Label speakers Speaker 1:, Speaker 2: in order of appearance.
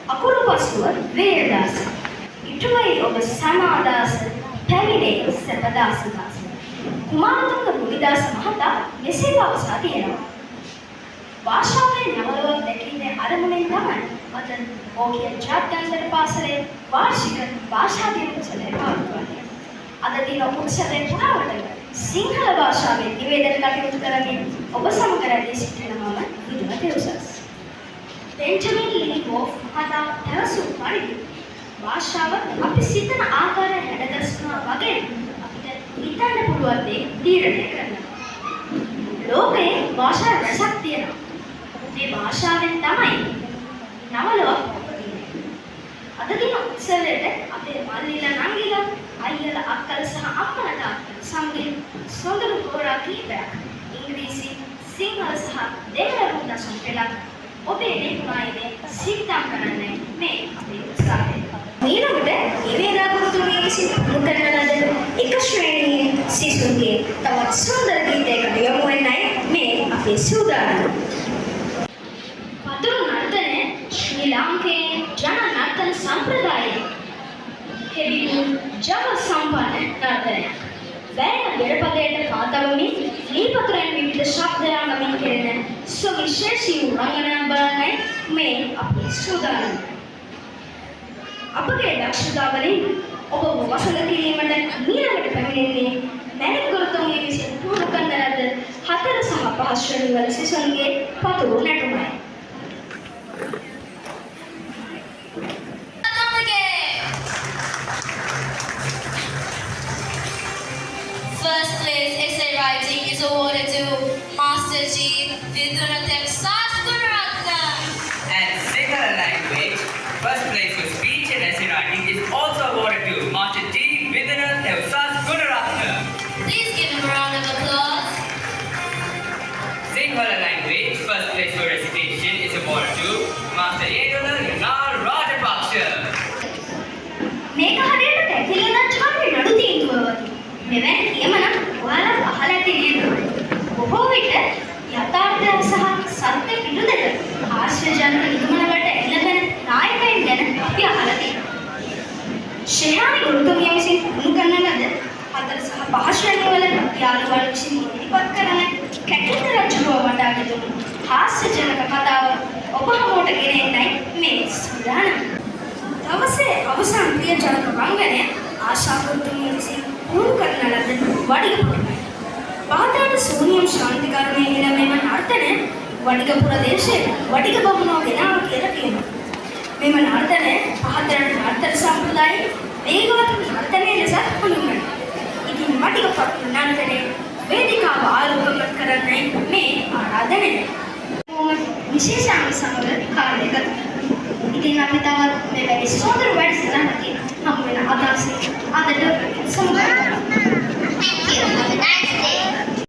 Speaker 1: අකුරු පසුව වේදාස. ඉටුවයි ඔබ සමාදාස පැමිණේ සබදාස දාස. කුමාරතුංග මුනිදාස මහතා මෙසේ පවසා තියෙනවා. භාෂාවේ නවලවක් දැකීමේ අරමුණෙන් තමයි අද ඕකිය ජාත්‍යන්තර පාසලේ වාර්ෂික භාෂා දින උත්සවය පවත්වන්නේ. අද දින උත්සවයේ පුරාවටම සිංහල භාෂාවෙන් නිවේදන කටයුතු කරමින් ඔබ සමග රැඳී සිටින මම විදුමති උසස්. බෙන්ජමින් ලී වෝෆ් මහතා පැවසූ පරිදි භාෂාව අපි සිතන ආකාරයෙන් හැඩගස්වනවා වගේ අපිට හිතන්න පුළුවන් දේ තීරණය කරනවා. ලෝකයේ භාෂා රසක් තියෙනවා. මේ භාෂාවෙන් තමයි නවලවක් උපදින්නේ. අද දින උත්සවයේ අපේ මල්ලිලා නංගිලා අයියලා අක්කලා සහ අම්මලා තාත්තලා සමගින් සොඳුරු හෝරා කීපයක් ඉංග්‍රීසි සිංහල සහ දෙමළ මුදසුන් පෙළක් ඔබේ නිර්මාණයේ සිද්ධා කරන්නේ මේ අපේ උත්සාහය. ඊළඟට ඉවේදා ගුරුතුමිය විසින් මුකරන ලද එක ශ්‍රේණියේ සිසුන්ගේ තවත් සුන්දර ගීතයකට යොමු වෙන්නයි මේ අපේ සූදානම. පතුරු නර්තනය ශ්‍රී ලාංකේය ජන නර්තන සම්ප්‍රදායේ කෙබිදු ජව සම්පන්න නර්තනයක්. වැයන බෙරපදයට පාතවමින් ලීපතුරෙන් විවිධ ශබ්දයන්ගමින් කෙරෙන සුවිශේෂී වූ රංගනයක් බලන්නයි මේ අපේ සූදානම. අපගේ දක්ෂතාවලින් ඔබ වසල කිරීමට ඊළඟට පැමිණෙන්නේ මැණික් ගුරුතුමිය විසින් පුහුණු කරන ලද 4 සහ 5 ශ්‍රේණි වල සිසුන්ගේ පතුරු නැටුමයි.
Speaker 2: First place essay writing is awarded to Master G. Vidunathan Saskuratna.
Speaker 3: And Sinhala language, first place for speech and essay writing is also awarded to Master T. Vidanath Saskuratna.
Speaker 2: Please give him a round of applause.
Speaker 3: Sinhala language, first place for recitation is awarded to Master Yedula Nar Rajapaksha.
Speaker 1: මේක හරියට පැකිලෙන චාරි නඩු තීන්දුවවදී. මෙවැනි කියමනක් ඔයාලා අහලා ඇති නේද? බොහෝ විට යථාර්ථය සහ සත්‍ය පිළිදෙක ආශ්චර්යජනක නිගමනවලට එළඹෙන නායකයන් ගැන අපි අහලා තියෙනවා. ශෙහානි ගුරුතුමිය විසින් පුහුණු කරන ලද 4 සහ 5 ශ්‍රේණි වල යාළුවෝ විසින් ඉදිරිපත් කරන කැකිත රජුව වටා ගෙතුණු හාස්‍යජනක කතාව ඔබ හමුවට ගෙනෙන්නයි මේ සූදානම. දවසේ අවසන් ප්‍රියජනක රංගනය ආශා ගුරුතුමිය විසින් පුහුණු කරන ලද වඩිගපුරයි. පාතාට සෝනියම් ශාන්තිකරණය කියන මෙම නර්තනය වඩිගපුර දේශයේ වඩිග බමුණෝ ගෙනාව කියලා කියනවා. මෙම නර්තනය පහතරට නර්තන සම්ප්‍රදායේ වේගවත් නර්තනය ලෙස හඳුන්වනවා. ඉතින් වඩිගපුර නර්තනයේ වේදිකාව ආරම්භ කරන්නයි මේ ආරාධනය. විශේෂාංග සමග කාර්යය කරනවා. ඉතින් අපි තවත් මෙවැනි සොඳුරු වැඩසටහනකින් හමු වෙන අදහසින් අදට සමුගන්නවා.